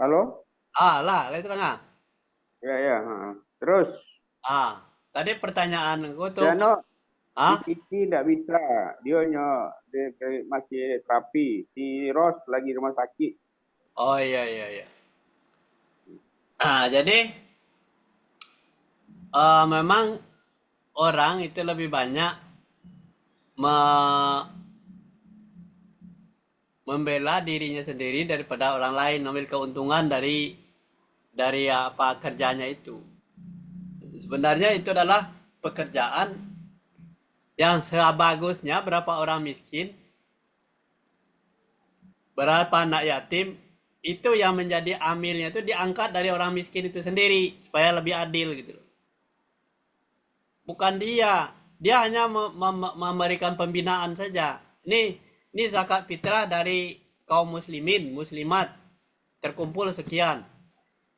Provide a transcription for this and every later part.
Halo? Lah, itu kan. Ya, ya. Terus, Tadi pertanyaan gue tuh, dia no, si ah, Titi tidak bisa. Dia masih terapi. Si Ros lagi rumah sakit. oh iya iya iya. Jadi memang orang itu lebih banyak me- membela dirinya sendiri daripada orang lain, mengambil keuntungan dari apa kerjanya itu. Sebenarnya itu adalah pekerjaan yang sebagusnya berapa orang miskin, berapa anak yatim, itu yang menjadi amilnya itu diangkat dari orang miskin itu sendiri supaya lebih adil gitu. Bukan dia hanya memberikan pembinaan saja. Ini zakat fitrah dari kaum muslimin muslimat terkumpul sekian,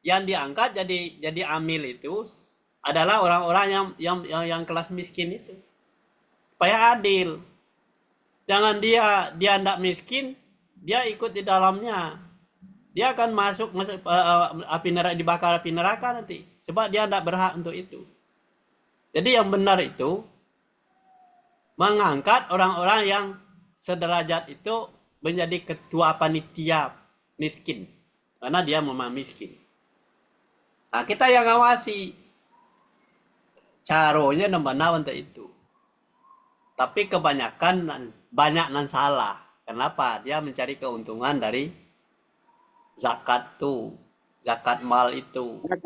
yang diangkat jadi amil itu adalah orang-orang yang kelas miskin itu, supaya adil. Jangan dia ndak miskin, dia ikut di dalamnya, dia akan masuk api neraka, dibakar api neraka nanti sebab dia ndak berhak untuk itu. Jadi yang benar itu mengangkat orang-orang yang sederajat itu menjadi ketua panitia miskin karena dia memang miskin. Nah, kita yang ngawasi caranya mana untuk itu. Tapi kebanyakan banyak nan salah. Kenapa? Dia mencari keuntungan dari zakat tuh, zakat mal itu. Nah,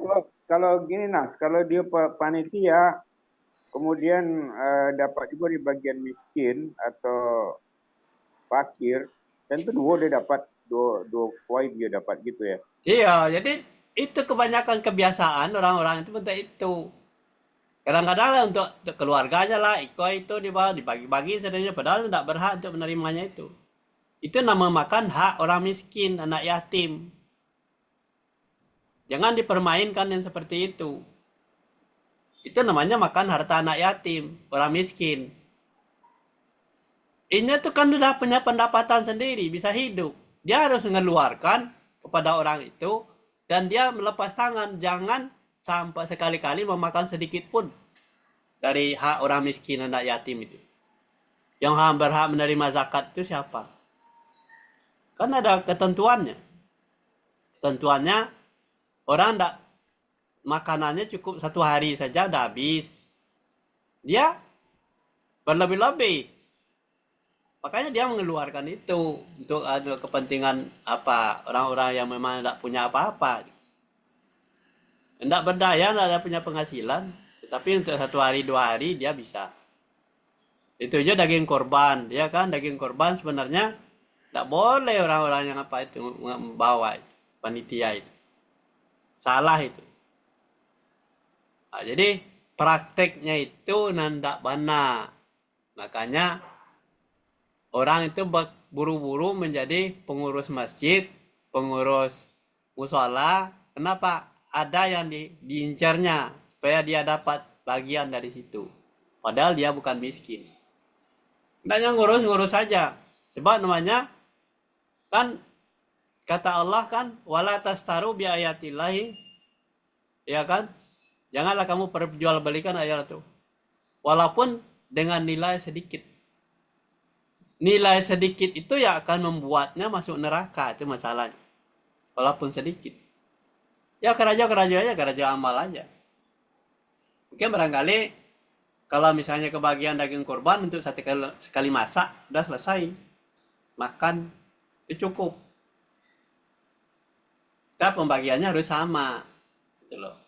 kalau gini, Nas, kalau dia panitia, kemudian dapat juga di bagian miskin atau fakir, tentu dua dia dapat, dua poin dia dapat gitu ya. Iya, jadi itu kebanyakan kebiasaan orang-orang itu untuk itu. Kadang-kadang lah untuk keluarganya lah, itu dibagi-bagi sebenarnya padahal tidak berhak untuk menerimanya itu. Itu nama makan hak orang miskin, anak yatim. Jangan dipermainkan yang seperti itu. Itu namanya makan harta anak yatim, orang miskin. Ini tuh kan sudah punya pendapatan sendiri, bisa hidup. Dia harus mengeluarkan kepada orang itu dan dia melepas tangan, jangan sampai sekali-kali memakan sedikit pun dari hak orang miskin anak yatim itu. Yang berhak menerima zakat itu siapa? Kan ada ketentuannya. Ketentuannya orang tidak makanannya cukup 1 hari saja udah habis. Dia berlebih-lebih. Makanya dia mengeluarkan itu untuk ada kepentingan apa orang-orang yang memang tidak punya apa-apa. Tidak berdaya, tidak ada punya penghasilan. Tetapi untuk 1 hari 2 hari dia bisa. Itu aja daging korban, ya kan? Daging korban sebenarnya tidak boleh orang-orang yang apa itu membawa itu, panitia itu. Salah itu. Nah, jadi prakteknya itu nandak benar. Makanya orang itu buru-buru menjadi pengurus masjid, pengurus musola. Kenapa? Ada yang diincarnya supaya dia dapat bagian dari situ. Padahal dia bukan miskin. Hendaknya ngurus-ngurus saja. Sebab namanya kan kata Allah kan wala tastaru bi ayatillahi, ya kan? Janganlah kamu perjualbelikan ayat itu. Walaupun dengan nilai sedikit. Nilai sedikit itu ya akan membuatnya masuk neraka, itu masalahnya. Walaupun sedikit. Ya keraja-keraja aja, keraja amal aja. Mungkin barangkali kalau misalnya kebagian daging kurban untuk satu sekali masak, udah selesai. Makan, itu cukup. Tapi pembagiannya harus sama. Gitu loh.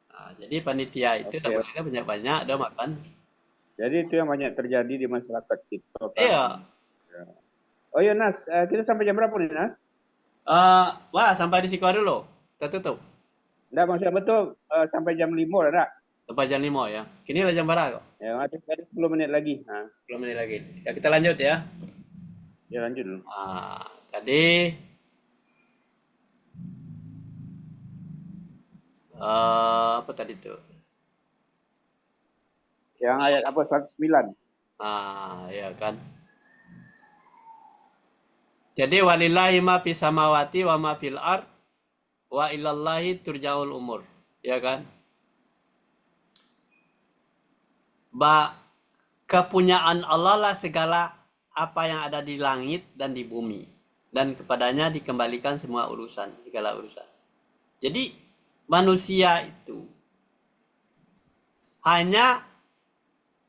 Nah, jadi panitia itu udah Oke. boleh banyak-banyak, udah makan. Jadi itu yang banyak terjadi di masyarakat kita kan. Iya. Ya. Oh iya, Nas, kita sampai jam berapa nih, Nas? Wah, sampai di Siko dulu. Kita tutup. Enggak, maksudnya betul, sampai jam 5 lah, enggak? Sampai jam 5 ya. Kini udah jam berapa kok? Ya, masih ada 10 menit lagi. Nah, 10 menit lagi. Ya kita lanjut ya. ya lanjut dulu. Tadi apa tadi tuh? Yang ayat apa, 109? Ya kan. Jadi walillahi ma fis samawati wa ma fil ard wa ilallahi turja'ul umur. Ya kan? Kepunyaan Allah lah segala apa yang ada di langit dan di bumi. Dan kepadanya dikembalikan semua urusan, segala urusan. Jadi manusia itu hanya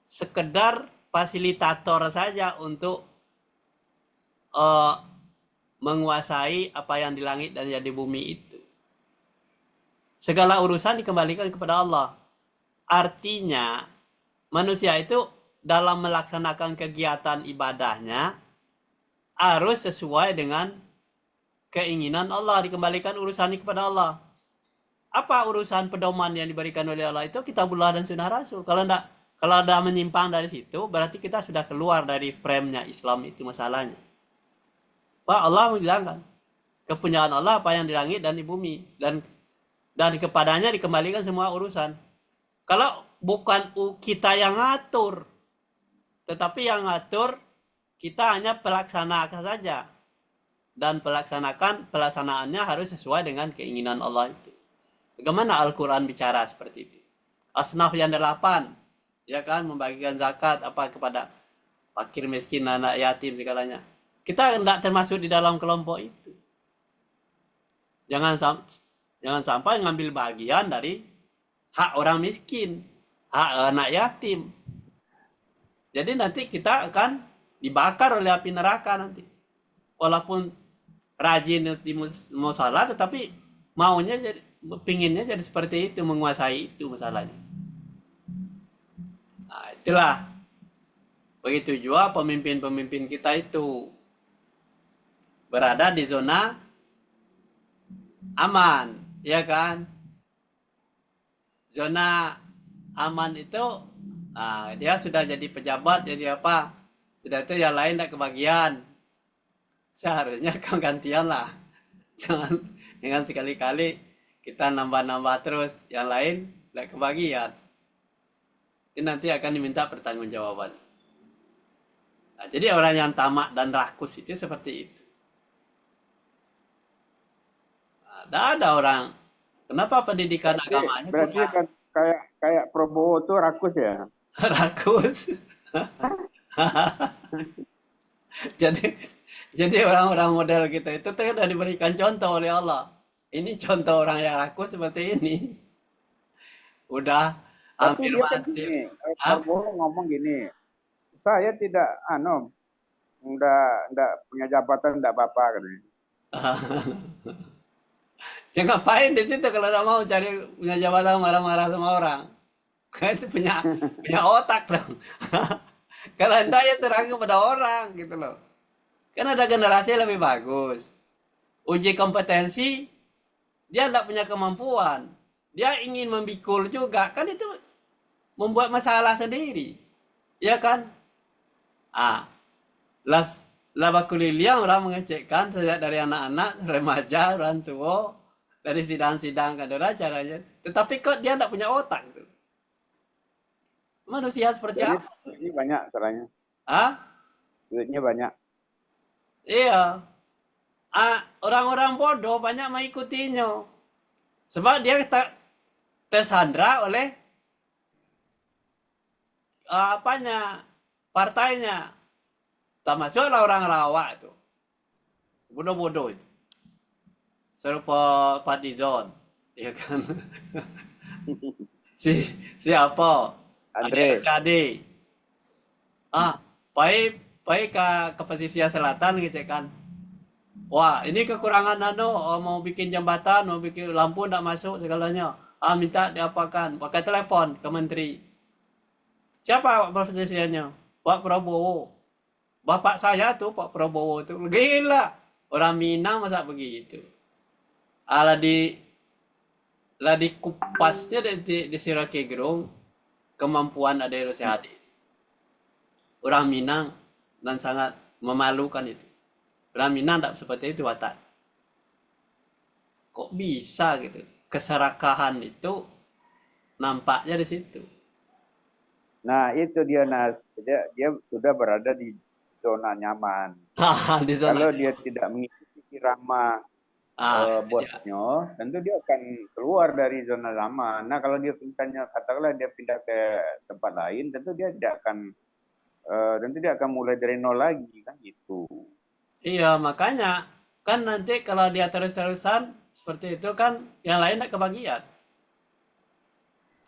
sekedar fasilitator saja untuk menguasai apa yang di langit dan yang di bumi itu. Segala urusan dikembalikan kepada Allah. Artinya manusia itu dalam melaksanakan kegiatan ibadahnya harus sesuai dengan keinginan Allah, dikembalikan urusannya kepada Allah. Apa urusan pedoman yang diberikan oleh Allah itu? Kitabullah dan sunnah Rasul. Kalau ada menyimpang dari situ, berarti kita sudah keluar dari frame-nya Islam, itu masalahnya. Pak Allah menghilangkan kepunyaan Allah apa yang di langit dan di bumi, dan kepadanya dikembalikan semua urusan. Kalau bukan kita yang ngatur, tetapi yang ngatur kita hanya pelaksanakan saja, dan pelaksanaannya harus sesuai dengan keinginan Allah itu. Bagaimana Al-Quran bicara seperti itu? Asnaf yang 8, ya kan, membagikan zakat apa kepada fakir, miskin, anak yatim, segalanya. Kita tidak termasuk di dalam kelompok itu. Jangan sampai ngambil bagian dari hak orang miskin, hak anak yatim. Jadi nanti kita akan dibakar oleh api neraka nanti. Walaupun rajin di musola, tetapi maunya jadi, pinginnya jadi seperti itu, menguasai itu masalahnya. Nah, itulah. Begitu juga pemimpin-pemimpin kita itu berada di zona aman, ya kan? Zona aman itu, dia sudah jadi pejabat, jadi apa? Sudah itu yang lain tidak kebagian. Seharusnya gantian lah. Jangan sekali-kali kita nambah-nambah terus, yang lain tidak kebagian. Ini nanti akan diminta pertanggungjawaban. Nah, jadi orang yang tamak dan rakus itu seperti itu. Tidak ada orang. Kenapa pendidikan agamanya berarti kan kayak Prabowo tuh rakus ya? rakus? jadi orang-orang model kita itu sudah diberikan contoh oleh Allah. Ini contoh orang yang rakus seperti ini. Udah Tapi hampir dia kan mati. gini, Prabowo ngomong gini, saya tidak, enggak punya jabatan, enggak apa-apa katanya. Ya ngapain di situ kalau udah mau cari punya jabatan marah-marah sama orang? Kayak itu punya otak dong. Kalau anda ya serang kepada orang gitu loh. Kan ada generasi yang lebih bagus. Uji kompetensi, dia tidak punya kemampuan. Dia ingin membikul juga. Kan itu membuat masalah sendiri. Ya kan? Labakulilia orang mengecekkan sejak dari anak-anak, remaja, orang tua, dari sidang-sidang kadang caranya. Tetapi kok dia tidak punya otak. Gitu. Manusia seperti Jadi apa? ini banyak caranya. Duitnya banyak. Iya. Orang-orang bodoh banyak mengikutinya. Sebab dia tersandra oleh partainya. Termasuklah orang Rawa itu. Bodoh-bodoh itu. Serupa Fadlizon, ya kan? Siapa? Andre. Adik. Pai ke pesisir selatan gitu kan. Wah, ini kekurangan mau bikin jembatan, mau bikin lampu enggak masuk segalanya. Minta diapakan? Pakai telepon ke menteri. Siapa pesisirnya? Pak Prabowo. Bapak saya tuh Pak Prabowo tuh gila. Orang Minang masa begitu. Lah di kupasnya di Sirake Gerung kemampuan ada Rosehadi. Orang Minang dan sangat memalukan itu. Orang Minang tak seperti itu watak. Kok bisa gitu? Keserakahan itu nampaknya di situ. Nah itu dia Nas, dia sudah berada di zona nyaman. Di zona Kalau dia tidak mengikuti irama dia. bosnya, tentu dia akan keluar dari zona nyaman. Nah, kalau dia misalnya katakanlah dia pindah ke tempat lain, tentu dia akan mulai dari nol lagi kan gitu. Iya, makanya kan nanti kalau dia terus-terusan seperti itu kan yang lain tidak kebagian.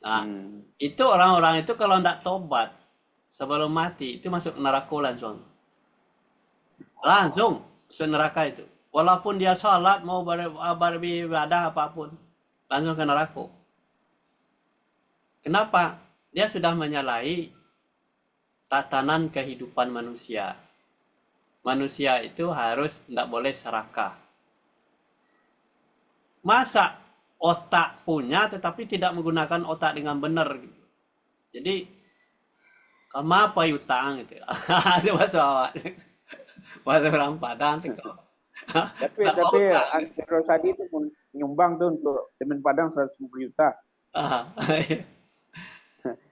Nah, Hmm. itu orang-orang itu kalau tidak tobat sebelum mati itu masuk neraka langsung. Langsung masuk neraka itu. Walaupun dia salat mau beribadah apapun, langsung ke neraka. Kenapa? Dia sudah menyalahi tatanan kehidupan manusia. Manusia itu harus tidak boleh serakah. Masa otak punya tetapi tidak menggunakan otak dengan benar gitu. Jadi kamu apa utang gitu. Itu bahasa awak. Bahasa orang Padang tuh kok. Tapi Tak mau utang. Andre Rosadi itu nyumbang tuh untuk Semen Padang 150 juta. Ah,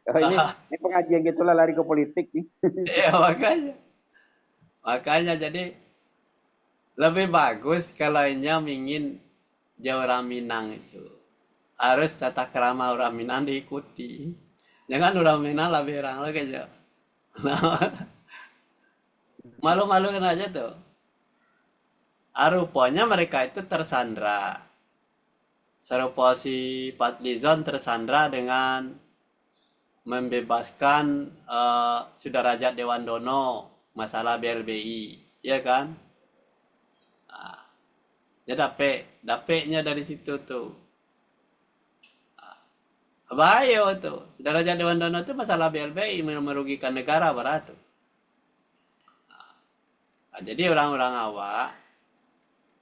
Oh, ini pengajian gitulah lari ke politik nih. ya makanya. Makanya jadi lebih bagus kalau ingin jauh orang Minang itu. Harus tata krama orang Minang diikuti. Jangan orang Minang lebih orang lagi aja. Malu-malukan aja tuh. Rupanya mereka itu tersandra. Serupa si Fadlizon tersandra dengan membebaskan Sudrajat Dewan Dono masalah BLBI, ya kan? Nah, dia dapetnya dari situ tuh. Bahaya tuh. Sudrajat Dewan Dono itu masalah BLBI merugikan negara berat tuh. Nah, jadi orang-orang awak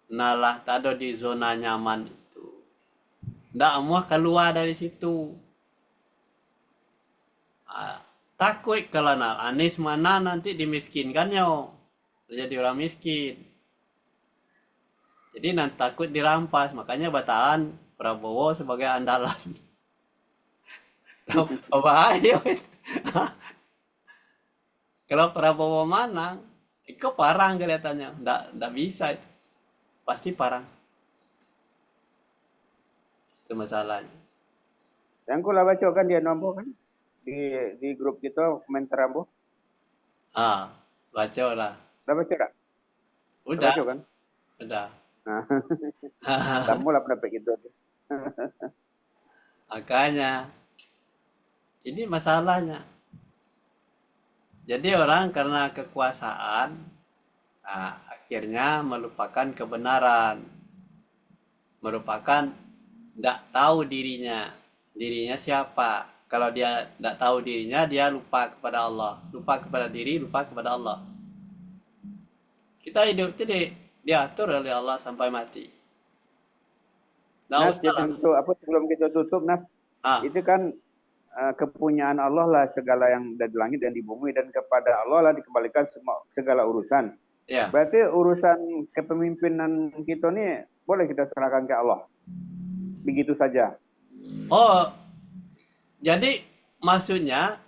nalah tado di zona nyaman itu. Nggak mau keluar dari situ. Takut kalau Anies mana nanti dimiskinkan yo. Jadi orang miskin. Jadi nanti takut dirampas. Makanya bertahan Prabowo sebagai andalan. Bahaya. Kalau Prabowo mana, itu parang kelihatannya. Nggak bisa itu. Pasti parang. Itu masalahnya. Yang ku lah baca kan dia nombor kan di grup kita komentar ambo. Baca lah. Lah baca tak? Lah Udah, baca kan? udah. Nah, kamu lah pendapat gitu. Makanya, ini masalahnya. Jadi orang karena kekuasaan, akhirnya melupakan kebenaran, merupakan tidak tahu dirinya siapa. Kalau dia tidak tahu dirinya, dia lupa kepada Allah, lupa kepada diri, lupa kepada Allah. Kita hidup itu diatur oleh Allah sampai mati. Tidak Nas, usah lah. untuk apa sebelum kita tutup Nas, Ah, itu kan kepunyaan Allah lah segala yang ada di langit dan di bumi dan kepada Allah lah dikembalikan semua segala urusan. ya. Berarti urusan kepemimpinan kita nih boleh kita serahkan ke Allah. Begitu saja. Oh, jadi maksudnya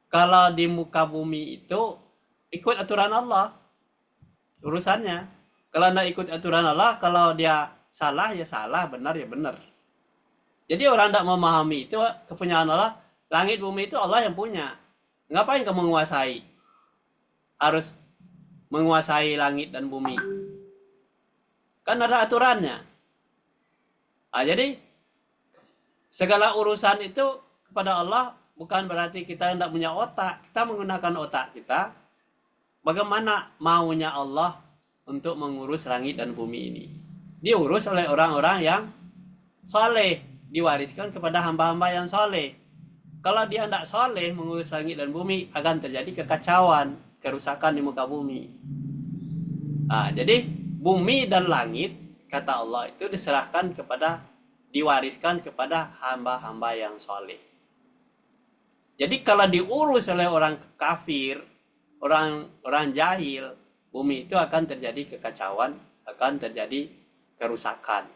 kalau di muka bumi itu ikut aturan Allah urusannya. Kalau anda ikut aturan Allah, kalau dia salah ya salah, benar ya benar. Jadi orang tidak memahami itu kepunyaan Allah. Langit bumi itu Allah yang punya. Ngapain kamu menguasai? Harus menguasai langit dan bumi. Kan ada aturannya. Jadi segala urusan itu kepada Allah bukan berarti kita tidak punya otak. Kita menggunakan otak kita. Bagaimana maunya Allah untuk mengurus langit dan bumi ini? Diurus oleh orang-orang yang soleh, diwariskan kepada hamba-hamba yang soleh. Kalau dia tidak soleh mengurus langit dan bumi, akan terjadi kekacauan, kerusakan di muka bumi. Jadi bumi dan langit, kata Allah itu diwariskan kepada hamba-hamba yang soleh. Jadi kalau diurus oleh orang kafir, orang jahil, bumi itu akan terjadi kekacauan, akan terjadi kerusakan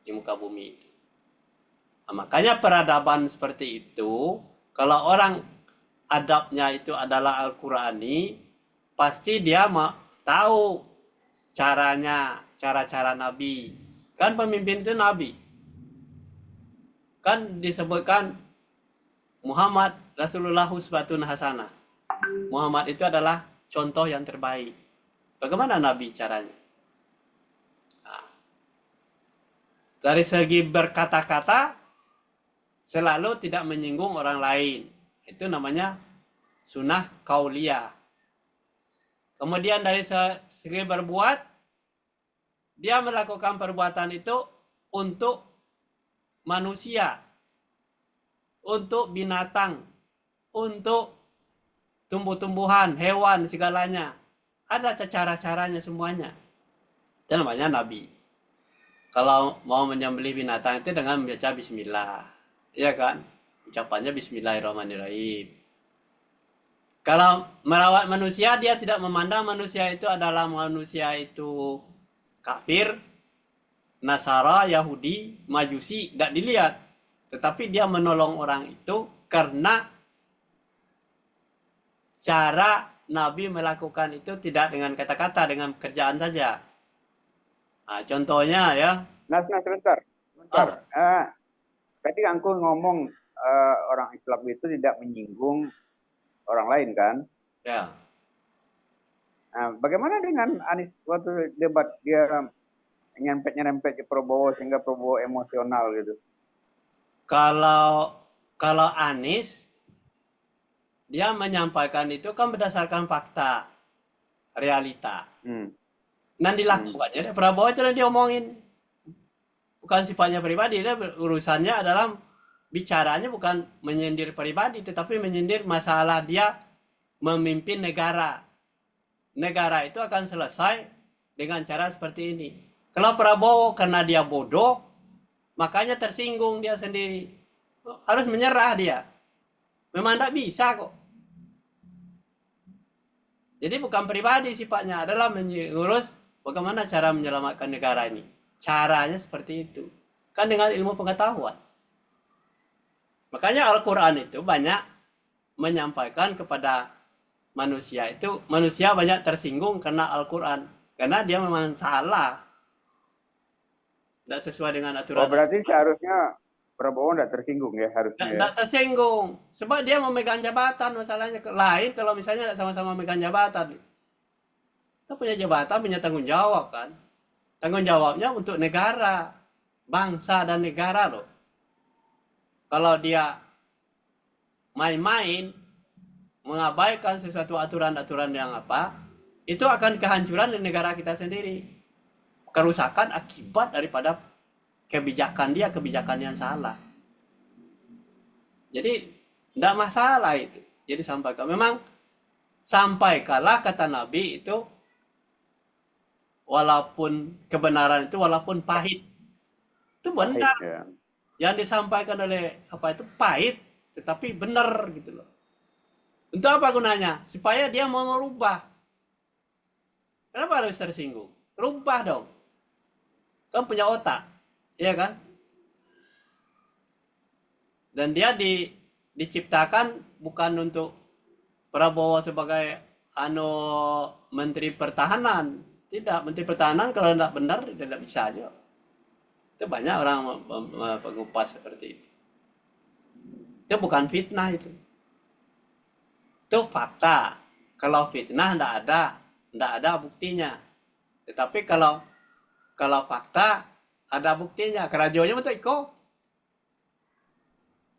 di muka bumi itu. Makanya peradaban seperti itu, kalau orang adabnya itu adalah Al-Qurani, pasti dia mau tahu caranya, cara-cara Nabi. Kan pemimpin itu Nabi. Kan disebutkan Muhammad Rasulullah uswatun hasanah. Muhammad itu adalah contoh yang terbaik. Bagaimana Nabi caranya? Nah, dari segi berkata-kata selalu tidak menyinggung orang lain. Itu namanya sunnah kauliyah. Kemudian dari segi berbuat, dia melakukan perbuatan itu untuk manusia, untuk binatang, untuk tumbuh-tumbuhan, hewan, segalanya. Ada cara-caranya semuanya. Itu namanya Nabi. Kalau mau menyembelih binatang itu dengan membaca bismillah. Iya kan? Ucapannya bismillahirrahmanirrahim. Kalau merawat manusia, dia tidak memandang manusia itu adalah manusia itu kafir, Nasara, Yahudi, Majusi, tidak dilihat. Tetapi dia menolong orang itu karena cara Nabi melakukan itu tidak dengan kata-kata, dengan pekerjaan saja. Nah, contohnya ya. Nas, sebentar. Tadi aku ngomong orang Islam itu tidak menyinggung orang lain kan? Ya. Nah, bagaimana dengan Anies waktu debat dia nyerempet ke Prabowo sehingga Prabowo emosional gitu? Kalau Anies dia menyampaikan itu kan berdasarkan fakta, realita. Dan dilakukannya Prabowo itu dia omongin. Bukan sifatnya pribadi, dia urusannya adalah bicaranya bukan menyindir pribadi, tetapi menyindir masalah dia memimpin negara. Negara itu akan selesai dengan cara seperti ini. Kalau Prabowo karena dia bodoh, makanya tersinggung dia sendiri. Harus menyerah dia. Memang tidak bisa kok. Jadi bukan pribadi sifatnya, adalah mengurus bagaimana cara menyelamatkan negara ini. Caranya seperti itu. Kan dengan ilmu pengetahuan. Makanya Al-Quran itu banyak menyampaikan kepada manusia itu. Manusia banyak tersinggung karena Al-Quran. Karena dia memang salah. Tidak sesuai dengan aturan. Oh, berarti seharusnya Prabowo tidak tersinggung ya harusnya. Tidak tersinggung. Sebab dia memegang jabatan masalahnya. Lain kalau misalnya sama-sama memegang jabatan. Kita punya jabatan, punya tanggung jawab kan. Tanggung jawabnya untuk negara. Bangsa dan negara loh. Kalau dia main-main, mengabaikan sesuatu aturan-aturan yang apa, itu akan kehancuran di negara kita sendiri. Kerusakan akibat daripada kebijakan dia, kebijakan yang salah. Jadi tidak masalah itu. Jadi sampaikan. Memang sampaikanlah kata Nabi itu, walaupun kebenaran itu walaupun pahit. Itu benar. Pahit, ya. Yang disampaikan oleh apa itu pahit, tetapi benar gitu loh. Untuk apa gunanya? Supaya dia mau merubah. Kenapa harus tersinggung? Rubah dong. Kan punya otak. Iya kan? Dan dia diciptakan bukan untuk Prabowo sebagai Menteri Pertahanan. Tidak, Menteri Pertahanan kalau tidak benar tidak bisa aja. Itu banyak orang mengupas seperti itu. Itu bukan fitnah itu. Itu fakta. Kalau fitnah tidak ada buktinya. Tetapi kalau fakta ada buktinya. Kerajonya betul kok.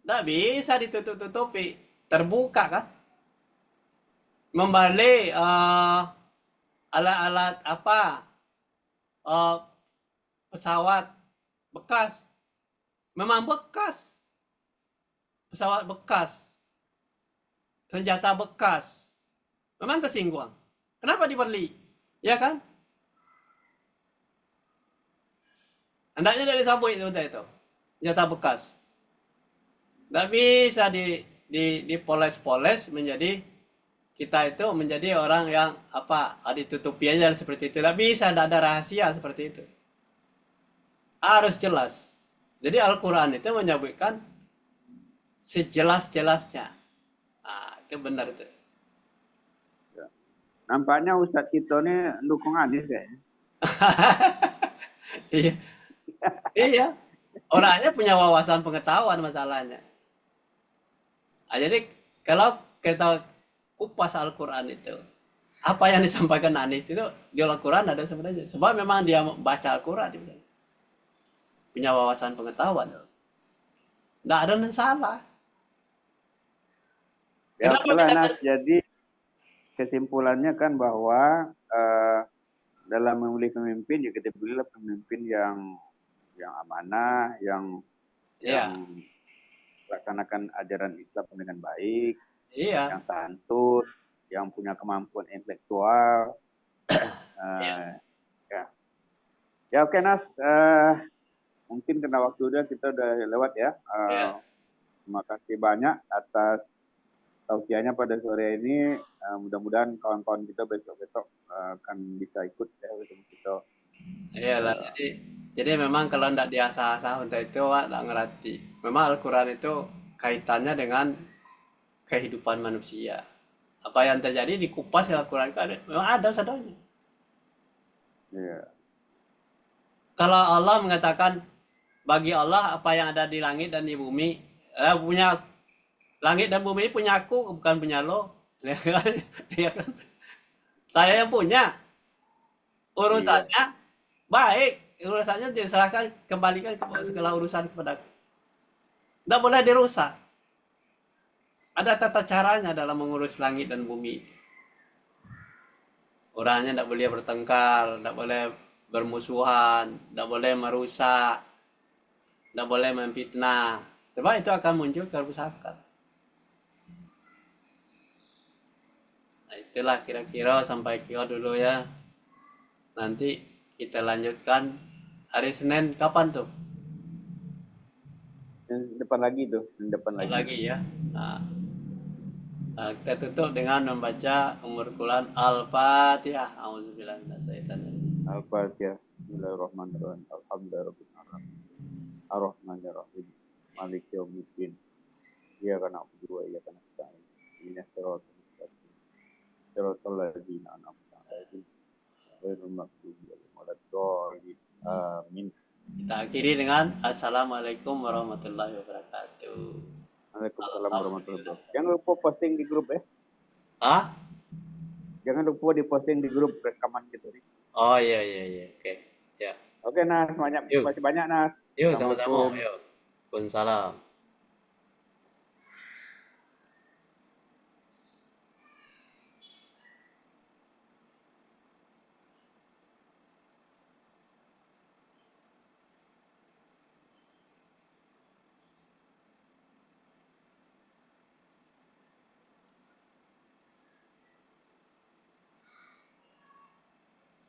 Tidak bisa ditutup-tutupi. Terbuka kan. Membalik alat-alat apa pesawat bekas. Memang bekas. Pesawat bekas. Senjata bekas. Memang tersinggung. Kenapa dibeli? Ya kan? Hendaknya dari sabuk itu. Senjata bekas. Tidak bisa dipoles-poles menjadi kita itu menjadi orang yang ditutupi aja seperti itu. Tidak bisa, tidak ada rahasia seperti itu. Harus jelas. Jadi Al-Quran itu menyebutkan sejelas-jelasnya. Nah, itu benar itu. Nampaknya Ustadz Tito ini dukung Anies kayaknya. Iya, iya. Orangnya punya wawasan pengetahuan masalahnya. Ah, jadi kalau kita kupas Al-Quran itu, apa yang disampaikan Anies itu di Al-Quran ada sebenarnya. Sebab memang dia baca Al-Quran, dia punya wawasan pengetahuan. Nggak ada yang salah. Ya Kenapa oke lah bisa Nas, jadi kesimpulannya kan bahwa dalam memilih pemimpin ya kita pilihlah pemimpin yang amanah, yang Iya, melaksanakan ajaran Islam dengan baik, iya, yang santun, yang punya kemampuan intelektual. iya, eh, ya, ya oke Nas, mungkin karena waktu kita udah lewat ya. iya. Terima kasih banyak atas tausiahnya pada sore ini. Mudah-mudahan kawan-kawan kita besok-besok akan bisa ikut ya bersama kita. Iyalah, jadi memang kalau ndak diasah-asah untuk itu, Wak, ndak ngerti. Memang Al-Quran itu kaitannya dengan kehidupan manusia. Apa yang terjadi dikupas di Al-Quran itu ada, memang ada sadanya. Ya, Kalau Allah mengatakan bagi Allah apa yang ada di langit dan di bumi, punya langit dan bumi punya aku bukan punya lo. Ya kan? Ya kan? Saya yang punya, iya, urusannya baik, urusannya diserahkan kembalikan ke segala urusan kepada aku. Tidak boleh dirusak. Ada tata caranya dalam mengurus langit dan bumi. Orangnya tidak boleh bertengkar, tidak boleh bermusuhan, tidak boleh merusak, tidak boleh memfitnah. Sebab itu akan muncul kerusakan. Nah, itulah kira-kira sampai kira dulu ya. Nanti kita lanjutkan hari Senin kapan tuh? yang depan lagi tuh, yang depan lagi. Lagi ya. Nah, kita tutup dengan membaca Ummul Quran Al-Fatihah. Auzubillahi minasyaitonir. Al-Fatihah. Bismillahirrahmanirrahim. Alhamdulillahirrahmanirrahim. Ar-Rahmanirrahim. Malik Yawmiddin. Iyyaka na'budu wa iyyaka nasta'in. Ihdinas siratal mustaqim. Siratal ladzina an'amta 'alaihim ghairil maghdubi 'alaihim waladdallin. Amin. Kita akhiri dengan Assalamualaikum warahmatullahi wabarakatuh. Waalaikumsalam warahmatullahi Alhamdulillah. wabarakatuh. Jangan lupa posting di grup ya. Ah? Jangan lupa diposting di grup rekaman gitu nih. Oh iya iya iya. Oke. Ya. Oke Nas, banyak Yuk. masih banyak Nas. Yuk sama-sama. Assalamualaikum. Yuk. Waalaikumsalam.